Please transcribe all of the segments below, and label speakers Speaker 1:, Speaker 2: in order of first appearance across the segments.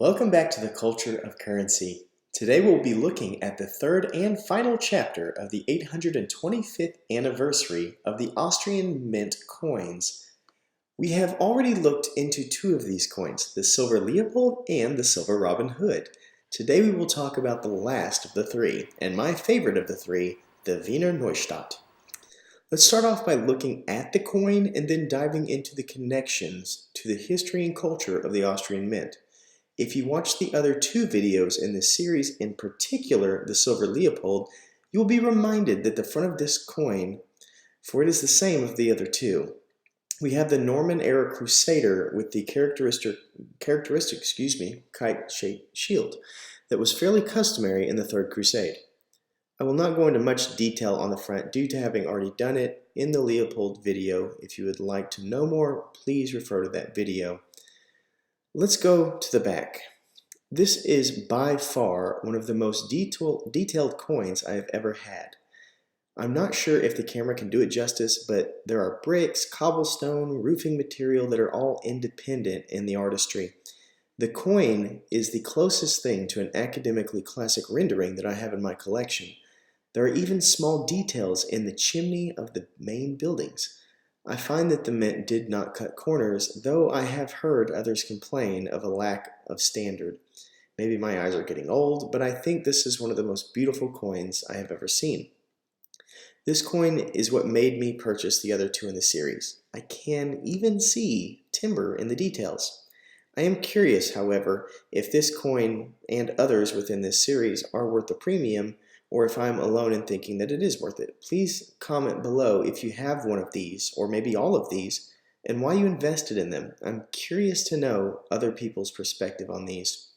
Speaker 1: Welcome back to the Culture of Currency. Today we'll be looking at the third and final chapter of the 825th anniversary of the Austrian Mint coins. We have already looked into two of these coins, the Silver Leopold and the Silver Robin Hood. Today we will talk about the last of the three, and my favorite of the three, the Wiener Neustadt. Let's start off by looking at the coin and then diving into the connections to the history and culture of the Austrian Mint. If you watch the other two videos in this series, in particular the Silver Leopold, you will be reminded that the front of this coin, for it is the same of the other two. We have the Norman-era Crusader with the characteristic kite-shaped shield that was fairly customary in the Third Crusade. I will not go into much detail on the front due to having already done it in the Leopold video. If you would like to know more, please refer to that video. Let's go to the back. This is by far one of the most detailed coins I have ever had. I'm not sure if the camera can do it justice, but there are bricks, cobblestone, roofing material that are all independent in the artistry. The coin is the closest thing to an academically classic rendering that I have in my collection. There are even small details in the chimney of the main buildings. I find that the mint did not cut corners, though I have heard others complain of a lack of standard. Maybe my eyes are getting old, but I think this is one of the most beautiful coins I have ever seen. This coin is what made me purchase the other two in the series. I can even see timber in the details. I am curious, however, if this coin and others within this series are worth the premium, or if I'm alone in thinking that it is worth it. Please comment below if you have one of these, or maybe all of these, and why you invested in them. I'm curious to know other people's perspective on these.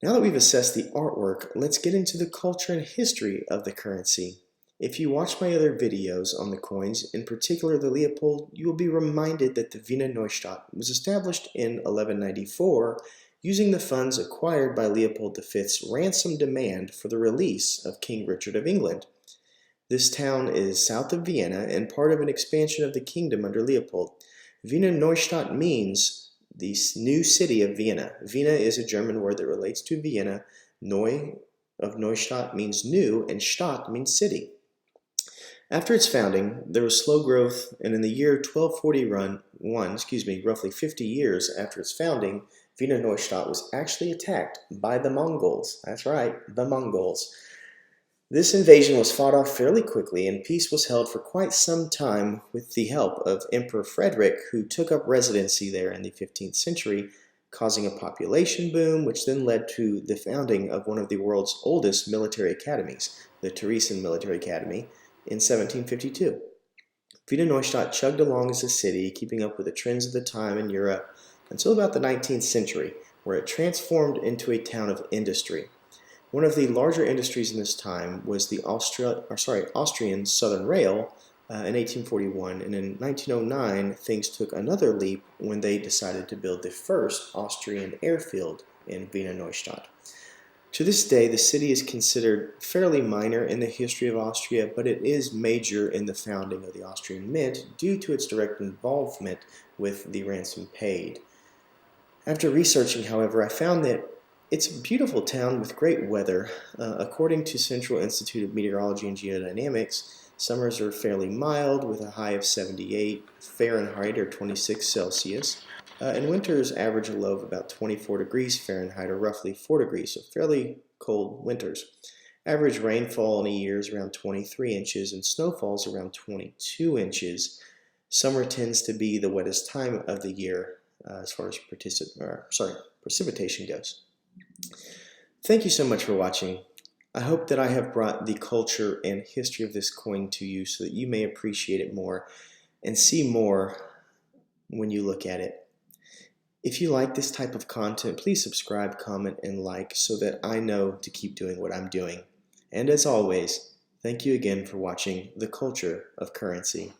Speaker 1: Now that we've assessed the artwork, let's get into the culture and history of the currency. If you watch my other videos on the coins, in particular the Leopold, you will be reminded that the Wiener Neustadt was established in 1194 using the funds acquired by Leopold V's ransom demand for the release of King Richard of England. This town is south of Vienna and part of an expansion of the kingdom under Leopold. Wiener Neustadt means the new city of Vienna. Vienna is a German word that relates to Vienna. Neu of Neustadt means new, and Stadt means city. After its founding, there was slow growth, and in the year 1241, roughly 50 years after its founding, Wiener Neustadt was actually attacked by the Mongols. That's right, the Mongols. This invasion was fought off fairly quickly, and peace was held for quite some time with the help of Emperor Frederick, who took up residency there in the 15th century, causing a population boom, which then led to the founding of one of the world's oldest military academies, the Theresian Military Academy, in 1752. Wiener Neustadt chugged along as a city, keeping up with the trends of the time in Europe, until about the 19th century, where it transformed into a town of industry. One of the larger industries in this time was the Austrian Southern Rail in 1841, and in 1909 things took another leap when they decided to build the first Austrian airfield in Wiener Neustadt. To this day, the city is considered fairly minor in the history of Austria, but it is major in the founding of the Austrian Mint due to its direct involvement with the ransom paid. After researching, however, I found that it's a beautiful town with great weather. According to Central Institute of Meteorology and Geodynamics, summers are fairly mild with a high of 78 Fahrenheit or 26 Celsius, and winters average a low of about 24 degrees Fahrenheit or roughly 4 degrees, so fairly cold winters. Average rainfall in a year is around 23 inches and snowfall is around 22 inches. Summer tends to be the wettest time of the year as far as precipitation goes. Thank you so much for watching. I hope that I have brought the culture and history of this coin to you so that you may appreciate it more and see more when you look at it. If you like this type of content, please subscribe, comment, and like so that I know to keep doing what I'm doing. And as always, thank you again for watching The Culture of Currency.